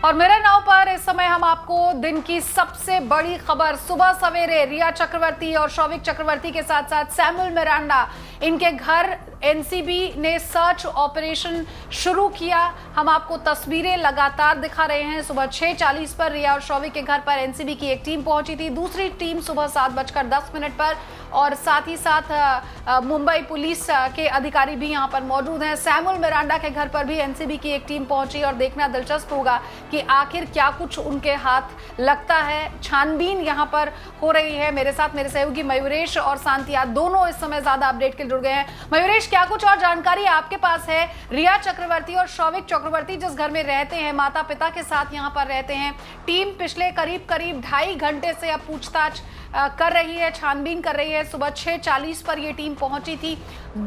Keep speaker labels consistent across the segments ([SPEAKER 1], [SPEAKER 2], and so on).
[SPEAKER 1] और मेरे नाव पर इस समय हम आपको दिन की सबसे बड़ी खबर सुबह सवेरे रिया चक्रवर्ती और शौविक चक्रवर्ती के साथ साथ सैमुअल मिरांडा इनके घर एनसीबी ने सर्च ऑपरेशन शुरू किया। हम आपको तस्वीरें लगातार दिखा रहे हैं। सुबह 6:40 पर रिया और शौविक के घर पर एनसीबी की एक टीम पहुंची थी, दूसरी टीम सुबह 7:10 पर और साथ ही साथ मुंबई पुलिस के अधिकारी भी यहां पर मौजूद हैं। सैमुअल मिरांडा के घर पर भी एनसीबी की एक टीम पहुंची और देखना दिलचस्प होगा कि आखिर क्या कुछ उनके हाथ लगता है। छानबीन यहां पर हो रही है। मेरे साथ मेरे सहयोगी मयूरेश और सांतिया दोनों इस समय ज्यादा अपडेट के लिए जुड़ गए हैं। मयूरेश, क्या कुछ और जानकारी आपके पास है? रिया चक्रवर्ती और शौविक चक्रवर्ती जिस घर में रहते हैं, माता पिता के साथ यहां पर रहते हैं, टीम पिछले करीब 2.5 घंटे से अब पूछताछ कर रही है, छानबीन कर रही है। सुबह 6:40 पर यह टीम पहुंची थी।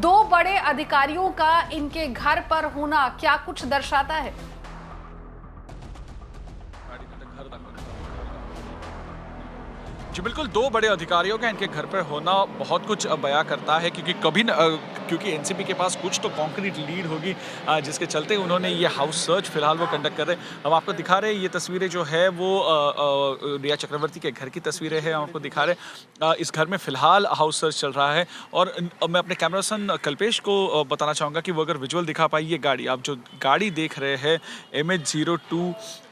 [SPEAKER 1] 2 बड़े अधिकारियों का इनके घर पर होना क्या कुछ दर्शाता है?
[SPEAKER 2] जी बिल्कुल, 2 बड़े अधिकारियों का इनके घर पर होना बहुत कुछ बयां करता है, क्योंकि क्योंकि एनसीबी के पास कुछ तो कॉन्क्रीट लीड होगी जिसके चलते उन्होंने ये हाउस सर्च फिलहाल वो कंडक्ट कर रहे हैं। हम आपको दिखा रहे हैं ये तस्वीरें जो है वो रिया चक्रवर्ती के घर की तस्वीरें हैं। हम आपको दिखा रहे हैं इस घर में फिलहाल हाउस सर्च चल रहा है। और मैं अपने कैमरासन कल्पेश को बताना चाहूँगा कि वो अगर विजुअल दिखा पाई, ये गाड़ी आप जो गाड़ी देख रहे हैं MH02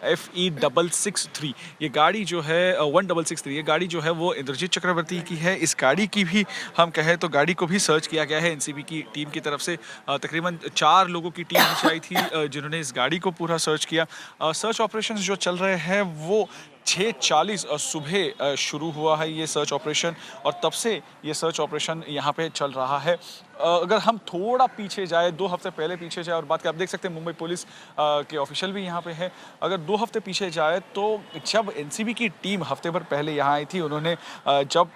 [SPEAKER 2] FE663, ये गाड़ी जो है 1663, ये गाड़ी जो है वो इंद्रजीत चक्रवर्ती की है। इस गाड़ी की भी हम कहें तो गाड़ी को भी सर्च किया गया है एनसीबी की टीम की तरफ से। तकरीबन 4 लोगों की टीम नीचे आई थी जिन्होंने इस गाड़ी को पूरा सर्च किया। सर्च ऑपरेशंस जो चल रहे हैं वो 6:40 सुबह शुरू हुआ है ये सर्च ऑपरेशन, और तब से ये सर्च ऑपरेशन यहाँ पे चल रहा है। अगर हम थोड़ा पीछे जाए, 2 हफ्ते पहले पीछे जाए और बात करें, आप देख सकते हैं मुंबई पुलिस के ऑफिशियल भी यहाँ पे है। अगर 2 हफ्ते पीछे जाए तो जब एनसीबी की टीम हफ्ते भर पहले यहाँ आई थी, उन्होंने जब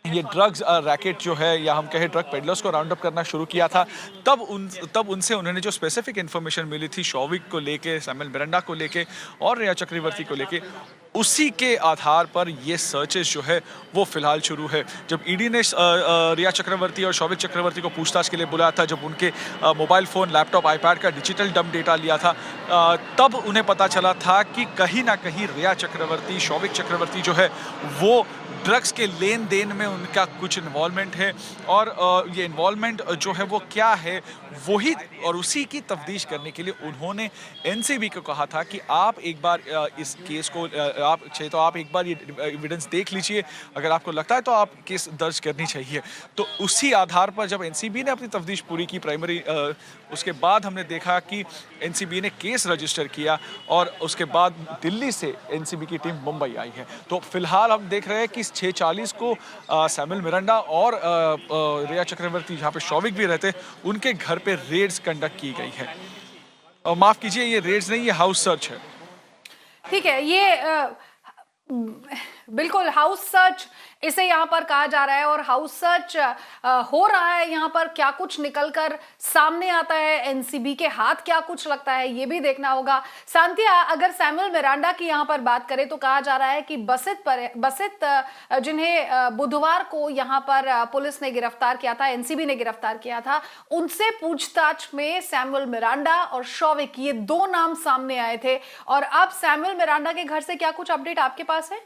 [SPEAKER 2] ये ड्रग्स रैकेट जो है या हम कहें ड्रग पेडलर्स को राउंड अप करना शुरू किया था, तब उनसे उन्होंने जो स्पेसिफिक इन्फॉर्मेशन मिली थी शौविक को लेके, सैमुअल मिरांडा को लेके और रिया चक्रवर्ती को लेके, उसी के आधार पर ये सर्चेस जो है वो फिलहाल शुरू है। जब ईडी ने रिया चक्रवर्ती और शौविक चक्रवर्ती को पूछताछ के लिए बुलाया था, जब उनके मोबाइल फ़ोन, लैपटॉप, आईपैड का डिजिटल डंप डेटा लिया था, तब उन्हें पता चला था कि कहीं ना कहीं रिया चक्रवर्ती, शौविक चक्रवर्ती जो है वो ड्रग्स के लेन देन में उनका कुछ इन्वॉल्वमेंट है। और ये इन्वॉल्वमेंट जो है वो क्या है, वही और उसी की तफ्तीश करने के लिए उन्होंने एनसीबी को कहा था कि आप एक बार इस केस को आप एक बार ये एविडेंस देख लीजिए, अगर आपको लगता है तो आप केस दर्ज करनी चाहिए। तो उसी आधार पर जब एनसीबी ने अपनी तफ्तीश पूरी की प्राइमरी, उसके बाद हमने देखा कि एनसीबी ने केस रजिस्टर किया और उसके बाद दिल्ली से एनसीबी की टीम मुंबई आई है। तो फिलहाल हम देख रहे हैं कि 6:40 को सैमुअल मिरांडा और रिया चक्रवर्ती, जहाँ पे शौविक भी रहते, उनके घर पे रेड्स कंडक्ट की गई है। माफ कीजिए, ये रेड्स नहीं, ये हाउस सर्च है।
[SPEAKER 1] ठीक है, ये बिल्कुल हाउस सर्च इसे यहाँ पर कहा जा रहा है और हाउस सर्च हो रहा है। यहाँ पर क्या कुछ निकलकर सामने आता है, एनसीबी के हाथ क्या कुछ लगता है, ये भी देखना होगा। सांतिया, अगर सैमुअल मिरांडा की यहाँ पर बात करें तो कहा जा रहा है कि बसित जिन्हें बुधवार को यहाँ पर पुलिस ने गिरफ्तार किया था, एनसीबी ने गिरफ्तार किया था, उनसे पूछताछ में सैमुअल मिरांडा और शौविक, ये 2 नाम सामने आए थे। और अब सैमुअल मिरांडा के घर से क्या कुछ अपडेट आपके पास है?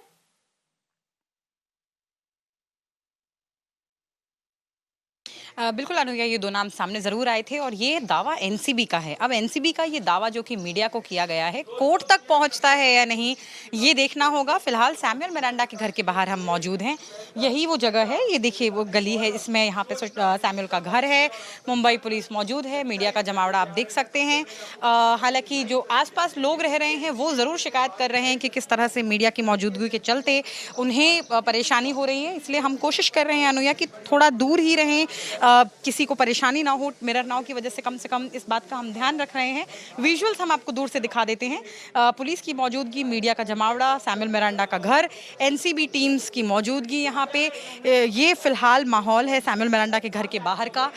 [SPEAKER 3] बिल्कुल अनुया, ये 2 नाम सामने ज़रूर आए थे और ये दावा एनसीबी का है। अब एनसीबी का ये दावा जो कि मीडिया को किया गया है, कोर्ट तक पहुंचता है या नहीं, ये देखना होगा। फिलहाल सैमुअल मिरांडा के घर के बाहर हम मौजूद हैं। यही वो जगह है, ये देखिए वो गली है, इसमें यहाँ पे सैमुअल का घर है। मुंबई पुलिस मौजूद है, मीडिया का जमावड़ा आप देख सकते हैं। हालांकि जो आसपास लोग रह रहे हैं वो ज़रूर शिकायत कर रहे हैं कि किस तरह से मीडिया की मौजूदगी के चलते उन्हें परेशानी हो रही है। इसलिए हम कोशिश कर रहे हैं अनुया कि थोड़ा दूर ही रहें, किसी को परेशानी ना हो। मिरर नाव की वजह से कम इस बात का हम ध्यान रख रहे हैं। विजुअल्स हम आपको दूर से दिखा देते हैं। पुलिस की मौजूदगी, मीडिया का जमावड़ा, सैमुअल मिरांडा का घर, एनसीबी टीम्स की मौजूदगी यहाँ पे, ये फिलहाल माहौल है सैमुअल मिरांडा के घर के बाहर का।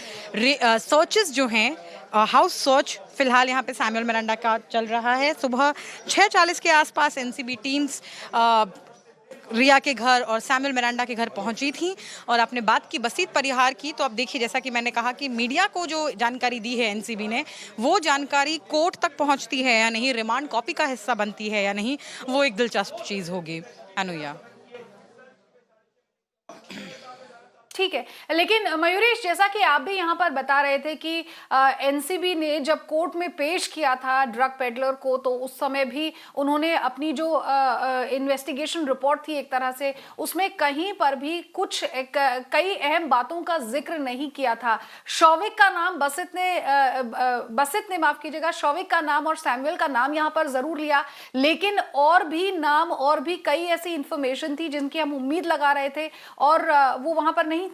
[SPEAKER 3] सर्चेस जो हैं, हाउस सर्च फिलहाल यहाँ पे सैमुअल मिरांडा का चल रहा है। सुबह 6:40 के आसपास एनसीबी टीम्स रिया के घर और सैमुअल मिरांडा के घर पहुंची थी और अपने बात की बसीत परिहार की। तो अब देखिए, जैसा कि मैंने कहा कि मीडिया को जो जानकारी दी है एनसीबी ने, वो जानकारी कोर्ट तक पहुंचती है या नहीं, रिमांड कॉपी का हिस्सा बनती है या नहीं, वो एक दिलचस्प चीज होगी। अनुया,
[SPEAKER 1] ठीक है, लेकिन मयूरेश, जैसा कि आप भी यहाँ पर बता रहे थे कि एनसीबी ने जब कोर्ट में पेश किया था ड्रग पेडलर को, तो उस समय भी उन्होंने अपनी जो इन्वेस्टिगेशन रिपोर्ट थी एक तरह से, उसमें कहीं पर भी कई अहम बातों का जिक्र नहीं किया था। शौविक का नाम बसित ने माफ कीजिएगा, शौविक का नाम और सैमुअल का नाम यहाँ पर जरूर लिया, लेकिन और भी नाम और भी कई ऐसी इंफॉर्मेशन थी जिनकी हम उम्मीद लगा रहे थे और वो वहां पर नहीं थी।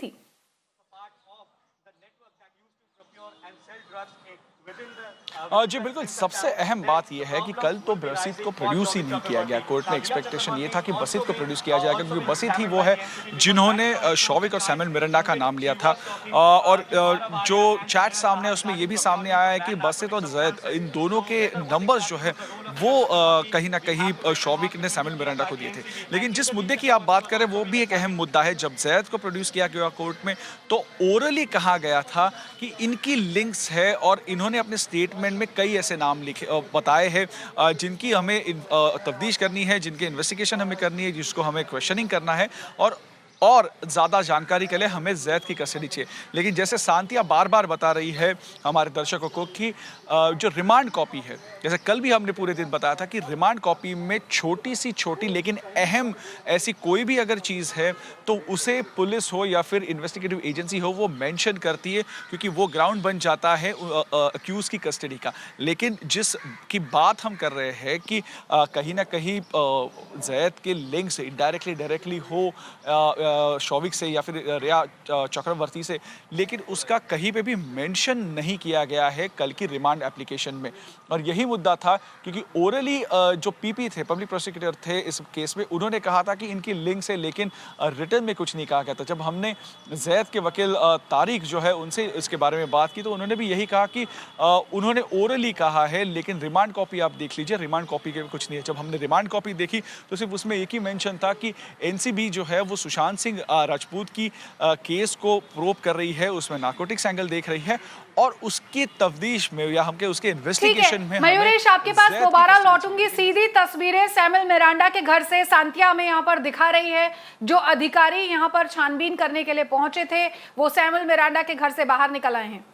[SPEAKER 2] जी बिल्कुल, सबसे अहम बात यह है कि कल तो बसित को प्रोड्यूस ही नहीं किया गया। कोर्ट में एक्सपेक्टेशन ये था कि बसित को प्रोड्यूस किया जाएगा, क्योंकि बसित ही वो है जिन्होंने शौविक और सैमुअल मिरांडा का नाम लिया था। और जो चैट सामने है उसमें ये भी सामने आया है कि बसित और जैद, इन दोनों के नंबर्स जो है वो कहीं ना कहीं शौविक ने सैमुअल मिरांडा को दिए थे। लेकिन जिस मुद्दे की आप बात करें वो भी एक अहम मुद्दा है। जब जैद को प्रोड्यूस किया गया कोर्ट में, तो ओरली कहा गया था कि इनकी लिंक्स है और इन्होंने अपने स्टेटमेंट में कई ऐसे नाम बताए हैं जिनकी हमें तफ्तीश करनी है, जिनके इन्वेस्टिगेशन हमें करनी है, जिसको हमें क्वेश्चनिंग करना है और ज़्यादा जानकारी के लिए हमें जैद की कस्टडी चाहिए। लेकिन जैसे शांतिया बार बार बता रही है हमारे दर्शकों को कि जो रिमांड कॉपी है, जैसे कल भी हमने पूरे दिन बताया था कि रिमांड कॉपी में छोटी लेकिन अहम ऐसी कोई भी अगर चीज़ है तो उसे पुलिस हो या फिर इन्वेस्टिगेटिव एजेंसी हो वो मेंशन करती है, क्योंकि वो ग्राउंड बन जाता है अक्यूज़ की कस्टडी का। लेकिन जिस की बात हम कर रहे हैं कि कहीं ना कहीं जैद के लिंक्स इनडायरेक्टली डायरेक्टली हो शौविक से या फिर रिया चक्रवर्ती से, लेकिन उसका कहीं पे भी मेंशन नहीं किया गया है कल की रिमांड एप्लीकेशन में। और यही मुद्दा था, क्योंकि ओरली जो पीपी थे, पब्लिक प्रोसिक्यूटर थे इस केस में, उन्होंने कहा था कि इनकी लिंक से, लेकिन रिटर्न में कुछ नहीं कहा गया था। जब हमने जैद के वकील तारिक जो है उनसे इसके बारे में बात की, तो उन्होंने भी यही कहा कि उन्होंने ओरली कहा है, लेकिन रिमांड कॉपी आप देख लीजिए, रिमांड कॉपी के कुछ नहीं है। जब हमने रिमांड कॉपी देखी तो सिर्फ उसमें एक ही मेंशन था कि एनसीबी जो है वो सुशांत सिंह राजपूत की केस को प्रोब कर रही है, उसमें नार्कोटिक्स एंगल देख रही है और उसकी तफ्तीश में या हम उसके इन्वेस्टिगेशन में।
[SPEAKER 1] मयूरेश, आपके पास दोबारा लौटूंगी। सीधी तस्वीरें सैमुअल मिरांडा के घर से शांतिया हमें यहाँ पर दिखा रही है। जो अधिकारी यहाँ पर छानबीन करने के लिए पहुंचे थे वो सैमुअल मिरांडा के घर से बाहर निकल आए हैं।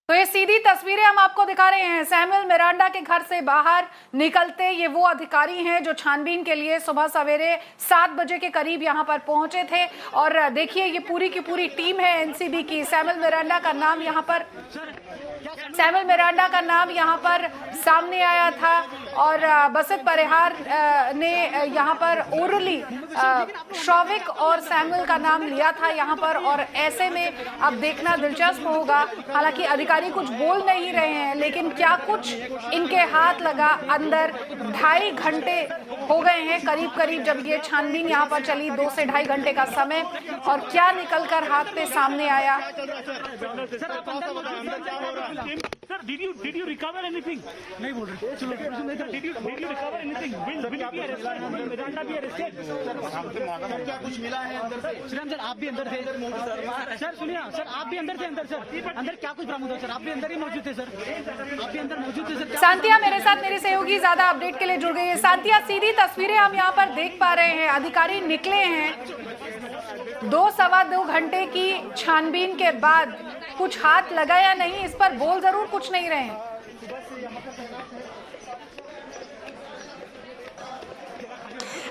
[SPEAKER 1] तो ये सीधी तस्वीरें हम आपको दिखा रहे हैं सैमुअल मिरांडा के घर से बाहर निकलते। ये वो अधिकारी हैं जो छानबीन के लिए सुबह सवेरे 7 बजे के करीब यहाँ पर पहुंचे थे। और देखिए, ये पूरी की पूरी टीम है एनसीबी की। सैमुअल मिरांडा का नाम यहाँ पर सामने आया था और बसित परिहार ने यहाँ पर ओरली शौविक और सैमुअल का नाम लिया था यहाँ पर। और ऐसे में अब देखना दिलचस्प होगा, हालांकि अधिकारी कुछ बोल नहीं रहे हैं, लेकिन क्या कुछ इनके हाथ लगा। अंदर 2.5 घंटे हो गए हैं करीब जब ये छानबीन यहाँ पर चली, 2 से 2.5 घंटे का समय, और क्या निकलकर हाथ पे सामने आया।
[SPEAKER 4] Sir, did you recover anything? नहीं बोल रहे। चलो, did you recover anything? Will be arrested? Miranda भी arrested? सर, क्या कुछ मिला है अंदर से? श्रीराम सर, आप भी अंदर थे? सर सुनिए, सर आप भी अंदर थे? अंदर क्या कुछ बरामद हुआ? सर आप भी अंदर ही मौजूद थे? सर आप भी अंदर मौजूद थे? सर
[SPEAKER 1] शांतिया मेरे साथ, मेरे सहयोगी ज्यादा अपडेट के लिए जुड़ गई है। शांतिया, सीधी तस्वीरें हम यहाँ पर देख पा रहे हैं। अधिकारी निकले हैं 2-2.25 घंटे की छानबीन के बाद। कुछ हाथ लगा या नहीं, इस पर बोल जरूर कुछ नहीं रहे हैं।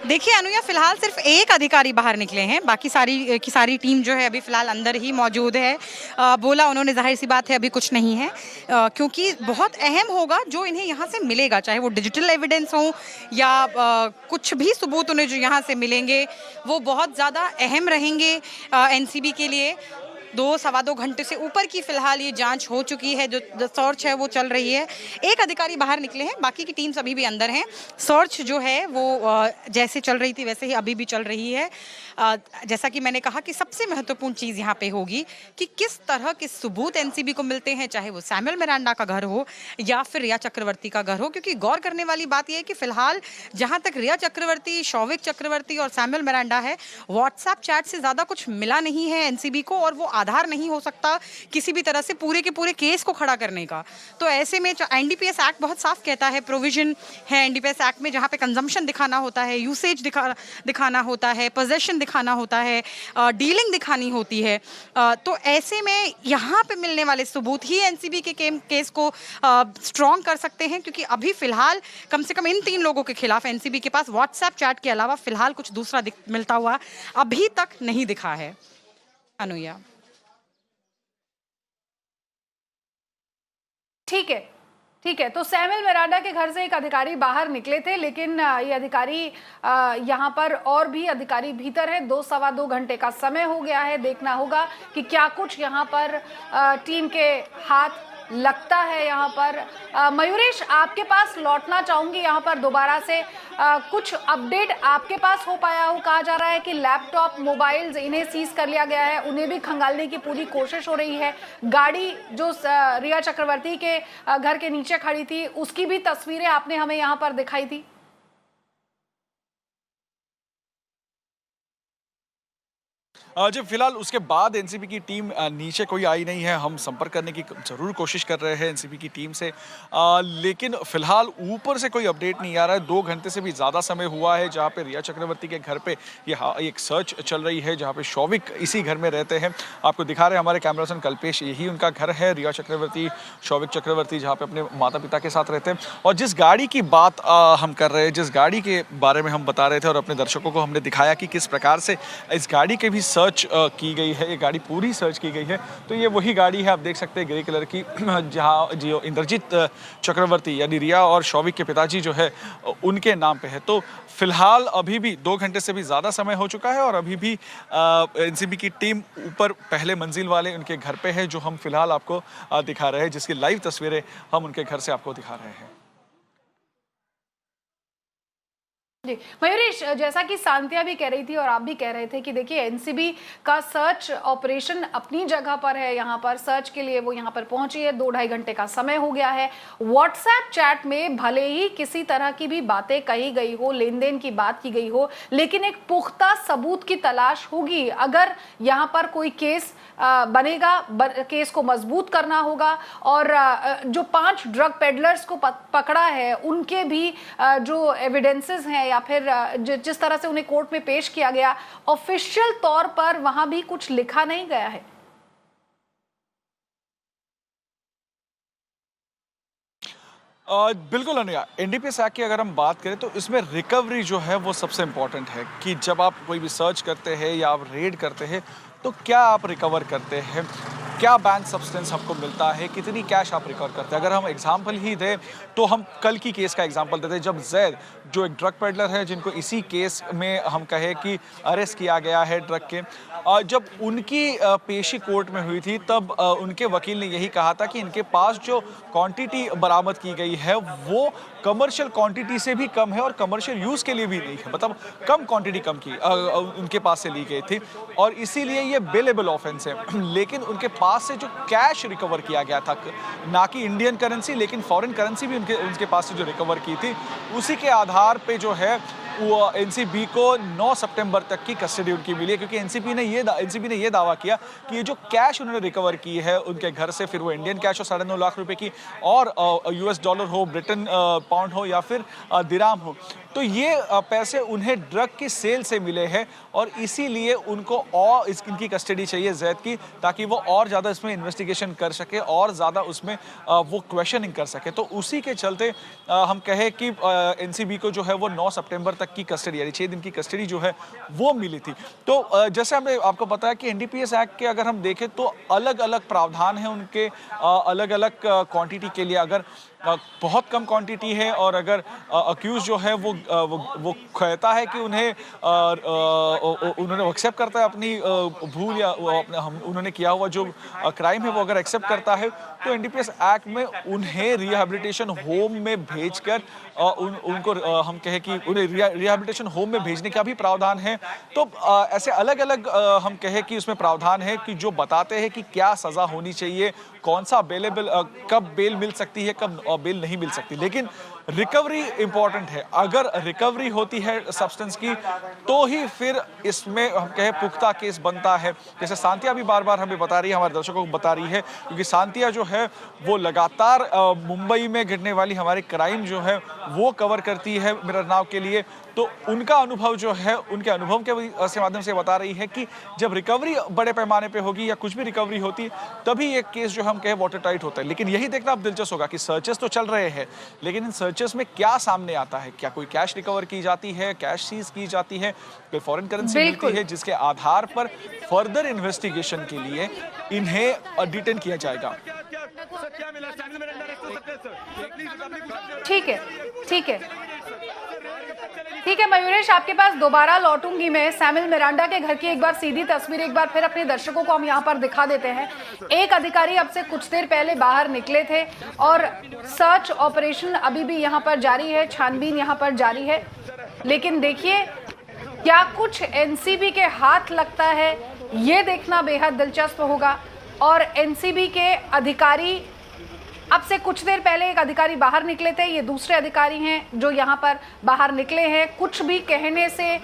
[SPEAKER 3] देखिए अनुया, फिलहाल सिर्फ एक अधिकारी बाहर निकले हैं, बाकी सारी की सारी टीम जो है अभी फिलहाल अंदर ही मौजूद है। बोला उन्होंने, जाहिर सी बात है अभी कुछ नहीं है, क्योंकि बहुत अहम होगा जो इन्हें यहाँ से मिलेगा, चाहे वो डिजिटल एविडेंस हो या कुछ भी सबूत उन्हें जो यहाँ से मिलेंगे वो बहुत ज़्यादा अहम रहेंगे एनसीबी के लिए। 2-2.25 घंटे से ऊपर की फिलहाल ये जांच हो चुकी है, जो सर्च है वो चल रही है। एक अधिकारी बाहर निकले हैं, बाकी की टीम अभी भी अंदर हैं। सर्च जो है वो जैसे चल रही थी वैसे ही अभी भी चल रही है। जैसा कि मैंने कहा कि सबसे महत्वपूर्ण चीज़ यहाँ पे होगी कि किस तरह के सबूत एनसीबी को मिलते हैं, चाहे वो सैमुअल मिरांडा का घर हो या फिर रिया चक्रवर्ती का घर हो। क्योंकि गौर करने वाली बात यह है कि फिलहाल जहाँ तक रिया चक्रवर्ती, शौविक चक्रवर्ती और सैमुअल मिरांडा है, व्हाट्सएप चैट से ज़्यादा कुछ मिला नहीं है एनसीबी को, और वो आधार नहीं हो सकता किसी भी तरह से पूरे के पूरे केस को खड़ा करने का। तो ऐसे में एनडीपीएस एक्ट बहुत साफ कहता है, प्रोविजन है एनडीपीएस एक्ट में जहाँ पे कंजम्पशन दिखाना होता है, यूसेज दिखाना होता है, पोजेशन दिखाना होता है, डीलिंग दिखानी होती है। तो ऐसे में यहाँ पे मिलने वाले सबूत ही एनसीबी के केस को स्ट्रॉन्ग कर सकते हैं। क्योंकि अभी फिलहाल कम से कम इन 3 लोगों के खिलाफ एनसीबी के पास व्हाट्सएप चैट के अलावा फिलहाल कुछ दूसरा मिलता हुआ अभी तक नहीं दिखा है। अनुया,
[SPEAKER 1] ठीक है, ठीक है। तो सैमुअल मिरांडा के घर से एक अधिकारी बाहर निकले थे, लेकिन ये अधिकारी यहाँ पर और भी अधिकारी भीतर है। 2 सवा 2 घंटे का समय हो गया है। देखना होगा कि क्या कुछ यहाँ पर टीम के हाथ लगता है। यहाँ पर मयूरेश, आपके पास लौटना चाहूंगी यहाँ पर दोबारा से। कुछ अपडेट आपके पास हो पाया हो? कहा जा रहा है कि लैपटॉप, मोबाइल्स इन्हें सीज कर लिया गया है, उन्हें भी खंगालने की पूरी कोशिश हो रही है। गाड़ी जो रिया चक्रवर्ती के घर के नीचे खड़ी थी, उसकी भी तस्वीरें आपने हमें यहाँ पर दिखाई थी।
[SPEAKER 2] जी, फिलहाल उसके बाद एनसीबी की टीम नीचे कोई आई नहीं है। हम संपर्क करने की ज़रूर कोशिश कर रहे हैं एनसीबी की टीम से, लेकिन फिलहाल ऊपर से कोई अपडेट नहीं आ रहा है। 2 घंटे से भी ज़्यादा समय हुआ है जहां पे रिया चक्रवर्ती के घर पे एक सर्च चल रही है, जहां पे शौविक इसी घर में रहते हैं। आपको दिखा रहे हैं हमारे कैमरामैन कल्पेश, यही उनका घर है। रिया चक्रवर्ती, शौविक चक्रवर्ती जहाँ पे अपने माता पिता के साथ रहते हैं। और जिस गाड़ी की बात हम कर रहे हैं, जिस गाड़ी के बारे में हम बता रहे थे और अपने दर्शकों को हमने दिखाया कि किस प्रकार से इस गाड़ी के भी सर्च की गई है, ये गाड़ी पूरी सर्च की गई है। तो ये वही गाड़ी है, आप देख सकते हैं ग्रे कलर की, जहाँ जो इंद्रजीत चक्रवर्ती यानी रिया और शौविक के पिताजी जो है उनके नाम पे है। तो फिलहाल अभी भी 2 घंटे से भी ज़्यादा समय हो चुका है और अभी भी एनसीबी की टीम ऊपर पहले मंजिल वाले उनके घर पे है, जो हम फिलहाल आपको दिखा रहे हैं, जिसकी लाइव तस्वीरें हम उनके घर से आपको दिखा रहे हैं।
[SPEAKER 1] जी मयूरेश, जैसा कि सांतिया भी कह रही थी और आप भी कह रहे थे कि देखिए एनसीबी का सर्च ऑपरेशन अपनी जगह पर है। यहाँ पर सर्च के लिए वो यहाँ पर पहुंची है, 2-2.5 घंटे का समय हो गया है। व्हाट्सएप चैट में भले ही किसी तरह की भी बातें कही गई हो, लेन देन की बात की गई हो, लेकिन एक पुख्ता सबूत की तलाश होगी। अगर यहाँ पर कोई केस बनेगा, केस को मजबूत करना होगा। और जो 5 ड्रग पेडलर्स को पकड़ा है, उनके भी जो एविडेंसेस हैं या फिर जिस तरह से उन्हें कोर्ट में पेश किया गया, ऑफिशियल तौर पर वहां भी कुछ लिखा नहीं गया है।
[SPEAKER 2] बिल्कुल अनुया, एनडीपीएस एक्ट की अगर हम बात करें तो इसमें रिकवरी जो है वो सबसे इंपॉर्टेंट है कि जब आप कोई भी सर्च करते हैं या आप रेड करते हैं तो क्या आप रिकवर करते हैं, क्या बैंक सब्सटेंस आपको मिलता है, कितनी कैश आप रिकवर करते हैं। अगर हम एग्जांपल ही दें तो हम कल की केस का एग्जांपल देते हैं, जब जैद जो एक ड्रग पेडलर है, जिनको इसी केस में हम कहें कि अरेस्ट किया गया है ड्रग के, जब उनकी पेशी कोर्ट में हुई थी तब उनके वकील ने यही कहा था कि इनके पास जो क्वांटिटी बरामद की गई है वो कमर्शियल क्वांटिटी से भी कम है और कमर्शियल यूज़ के लिए भी नहीं है, मतलब कम क्वांटिटी कम की उनके पास से ली गई थी और इसीलिए ये बिलेबल ऑफेंस है। लेकिन उनके पास से जो कैश रिकवर किया गया था, ना कि इंडियन करेंसी लेकिन फॉरेन करेंसी भी उनके पास से जो रिकवर की थी, उसी के आधार पे जो है वो एनसीबी को 9 सितंबर तक की कस्टडी उनकी मिली है। क्योंकि एनसीबी ने ये दावा किया कि ये जो कैश उन्होंने रिकवर की है उनके घर से, फिर वो इंडियन कैश हो 9.5 लाख रुपए की और यूएस डॉलर हो, ब्रिटेन पाउंड हो या फिर दिराम हो, तो ये पैसे उन्हें ड्रग की सेल से मिले हैं और इसीलिए उनको और इनकी कस्टडी चाहिए जैद की, ताकि वो और ज़्यादा इसमें इन्वेस्टिगेशन कर सके और ज़्यादा उसमें वो क्वेश्चनिंग कर सके। तो उसी के चलते हम कहें कि एनसीबी को जो है वो 9 सितंबर तक की कस्टडी यानी 6 दिन की कस्टडी जो है वो मिली थी। तो जैसे हमने आपको बताया कि एनडीपीएस एक्ट के अगर हम देखें तो अलग अलग प्रावधान हैं उनके, अलग अलग क्वांटिटी के लिए। अगर बहुत कम क्वांटिटी है और अगर अक्यूज जो है वो कहता है कि उन्होंने एक्सेप्ट करता है अपनी भूल या उन्होंने किया हुआ जो क्राइम है वो अगर एक्सेप्ट करता है तो एनडीपीएस एक्ट में उन्हें रिहैबिलिटेशन होम में भेजकर उनको हम कहें कि उन्हें रिहैबिलिटेशन होम में भेजने का भी प्रावधान है। तो ऐसे अलग अलग हम कहें कि उसमें प्रावधान है कि जो बताते हैं कि क्या सजा होनी चाहिए, कौन सा बेलेबल, कब बेल मिल सकती है, कब बेल नहीं मिल सकती। लेकिन रिकवरी इंपॉर्टेंट है। अगर रिकवरी होती है सब्सटेंस की तो ही फिर इसमें हम कहें पुख्ता केस बनता है। जैसे सांतिया भी बार बार हमें बता रही है, हमारे दर्शकों को बता रही है, क्योंकि सांतिया जो है वो लगातार मुंबई में घटने वाली हमारे क्राइम जो है वो कवर करती है मिरर नाउ के लिए। तो उनका अनुभव जो है, उनके अनुभव के से माध्यम से बता रही है कि जब रिकवरी बड़े पैमाने पे होगी या कुछ भी रिकवरी होती तभी एक केस जो हम कहें वाटर टाइट होता है। लेकिन यही देखना अब दिलचस्प होगा कि सर्चेस तो चल रहे हैं, लेकिन इन सर्चेस में क्या सामने आता है। क्या कोई कैश रिकवर की जाती है, कैश सीज की जाती है, कोई फॉरेन करेंसी मिलती है, जिसके आधार पर फर्दर इन्वेस्टिगेशन के लिए इन्हें डिटेन किया जाएगा।
[SPEAKER 1] ठीक है, ठीक है, ठीक है मयूरेश, आपके पास दोबारा लौटूंगी मैं। सैमुअल मिरांडा के घर की एक बार सीधी तस्वीर एक बार फिर अपने दर्शकों को हम यहाँ पर दिखा देते हैं। एक अधिकारी अब से कुछ देर पहले बाहर निकले थे और सर्च ऑपरेशन अभी भी यहाँ पर जारी है, छानबीन यहाँ पर जारी है। लेकिन देखिए क्या कुछ एनसीबी के हाथ लगता है, ये देखना बेहद दिलचस्प होगा। और एनसीबी के अधिकारी, अब से कुछ देर पहले एक अधिकारी बाहर निकले थे, ये दूसरे अधिकारी हैं जो यहाँ पर बाहर निकले हैं। कुछ भी कहने से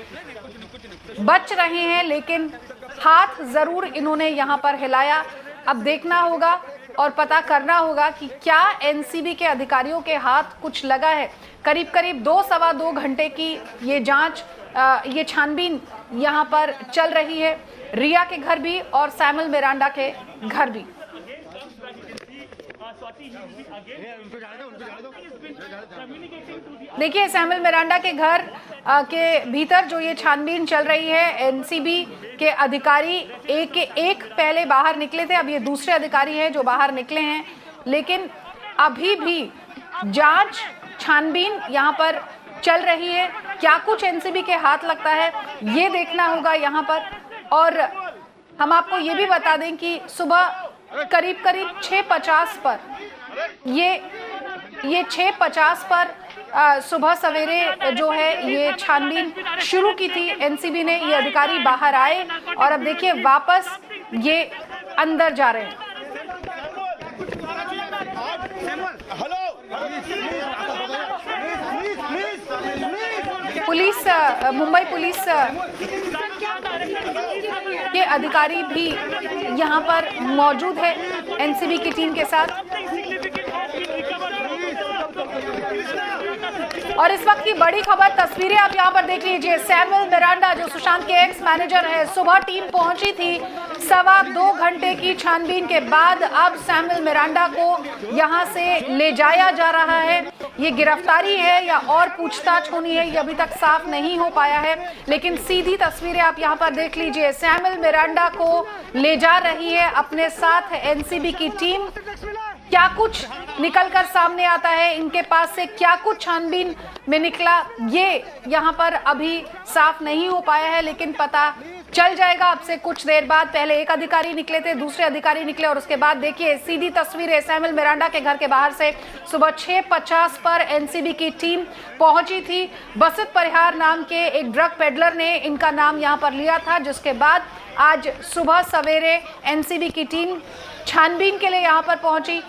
[SPEAKER 1] बच रहे हैं, लेकिन हाथ जरूर इन्होंने यहाँ पर हिलाया। अब देखना होगा और पता करना होगा कि क्या एनसीबी के अधिकारियों के हाथ कुछ लगा है। करीब करीब 2-2.25 घंटे की ये जांच, ये छानबीन यहाँ पर चल रही है, रिया के घर भी और सैमुअल मिरांडा के घर भी। देखिए सैमुअल मिरांडा के घर के भीतर जो ये छानबीन चल रही है, एनसीबी के अधिकारी एक पहले बाहर निकले थे, अब ये दूसरे अधिकारी हैं जो बाहर निकले हैं। लेकिन अभी भी जांच, छानबीन यहाँ पर चल रही है। क्या कुछ एनसीबी के हाथ लगता है ये देखना होगा यहाँ पर। और हम आपको ये भी बता दें कि सुबह करीब 6:50 पर ये 6:50 पर सुबह सवेरे जो है ये छानबीन शुरू की थी एनसीबी ने। ये अधिकारी बाहर आए और अब देखिए वापस ये अंदर जा रहे हैं। पुलिस, मुंबई पुलिस के अधिकारी भी यहाँ पर मौजूद है एनसीबी की टीम के साथ। और इस वक्त की बड़ी खबर, तस्वीरें आप यहाँ पर देख लीजिए। सैमुअल मिरांडा जो सुशांत के एक्स मैनेजर है, सुबह टीम पहुंची थी। 2.25 घंटे की छानबीन के बाद अब सैमुअल मिरांडा को यहाँ से ले जाया जा रहा है। ये गिरफ्तारी है या और पूछताछ होनी है, ये अभी तक साफ नहीं हो पाया है। लेकिन सीधी तस्वीरें आप यहाँ पर देख लीजिए। सैमुअल मिरांडा को ले जा रही है अपने साथ एनसीबी की टीम। क्या कुछ निकलकर सामने आता है, इनके पास से क्या कुछ छानबीन में निकला, ये यहाँ पर अभी साफ नहीं हो पाया है, लेकिन पता चल जाएगा अब से कुछ देर बाद। पहले एक अधिकारी निकले थे, दूसरे अधिकारी निकले और उसके बाद देखिए सीधी तस्वीरें सैमुअल मिरांडा के घर के बाहर से। सुबह 6:50 पर एनसीबी की टीम पहुंची थी। बसंत परिहार नाम के एक ड्रग पेडलर ने इनका नाम यहां पर लिया था, जिसके बाद आज सुबह सवेरे एनसीबी की टीम छानबीन के लिए यहां पर पहुंची।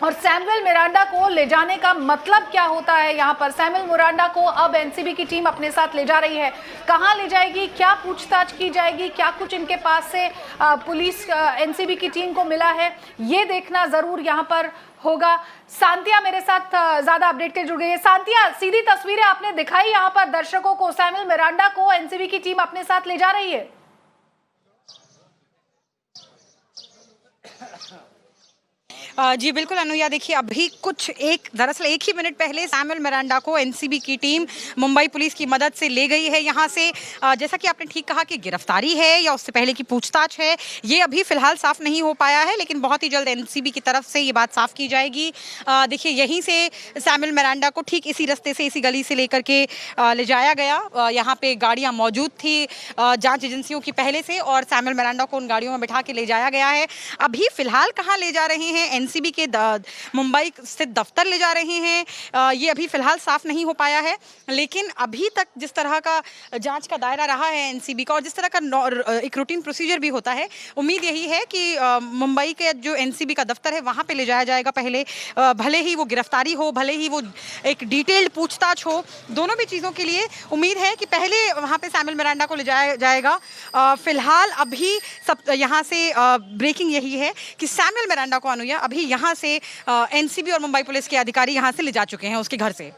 [SPEAKER 1] और सैमुअल मिरांडा को ले जाने का मतलब क्या होता है यहाँ पर। सैमुअल मिरांडा को अब एनसीबी की टीम अपने साथ ले जा रही है। कहाँ ले जाएगी, क्या पूछताछ की जाएगी, क्या कुछ इनके पास से पुलिस एनसीबी की टीम को मिला है, ये देखना जरूर यहाँ पर होगा। सांतिया मेरे साथ ज्यादा अपडेट के जुड़ गई है। सांतिया, सीधी तस्वीरें आपने दिखाई यहाँ पर दर्शकों को, सैमुअल मिरांडा को एनसीबी की टीम अपने साथ ले जा रही है।
[SPEAKER 3] जी बिल्कुल अनुया, देखिए अभी दरअसल एक ही मिनट पहले सैमुअल मिरांडा को एनसीबी की टीम मुंबई पुलिस की मदद से ले गई है यहाँ से। जैसा कि आपने ठीक कहा कि गिरफ्तारी है या उससे पहले की पूछताछ है, ये अभी फिलहाल साफ नहीं हो पाया है, लेकिन बहुत ही जल्द एनसीबी की तरफ से ये बात साफ की जाएगी। देखिए यहीं से सैमुअल मिरांडा को ठीक इसी रास्ते से, इसी गली से लेकर के ले जाया गया। यहाँ पे गाड़ियाँ मौजूद थी जाँच एजेंसियों की पहले से, और सैमुअल मिरांडा को उन गाड़ियों में बिठा के ले जाया गया है। अभी फिलहाल कहाँ ले जा रहे हैं, एनसीबी के मुंबई स्थित दफ्तर ले जा रहे हैं, ये अभी फिलहाल साफ नहीं हो पाया है। लेकिन अभी तक जिस तरह का जांच का दायरा रहा है एनसीबी का, और जिस तरह का एक रूटीन प्रोसीजर भी होता है, उम्मीद यही है कि मुंबई के जो एनसीबी का दफ्तर है वहाँ पे ले जाया जाएगा पहले। भले ही वो गिरफ्तारी हो, भले ही वो एक डिटेल्ड पूछताछ हो, दोनों भी चीज़ों के लिए उम्मीद है कि पहले वहाँ पे सैमुअल मिरांडा को ले जाया जाएगा। फिलहाल अभी सब यहाँ से ब्रेकिंग यही है कि सैमुअल मिरांडा को अनुया अभी यहाँ से एनसीबी और मुंबई पुलिस के अधिकारी यहाँ से ले जा चुके हैं उसके घर से।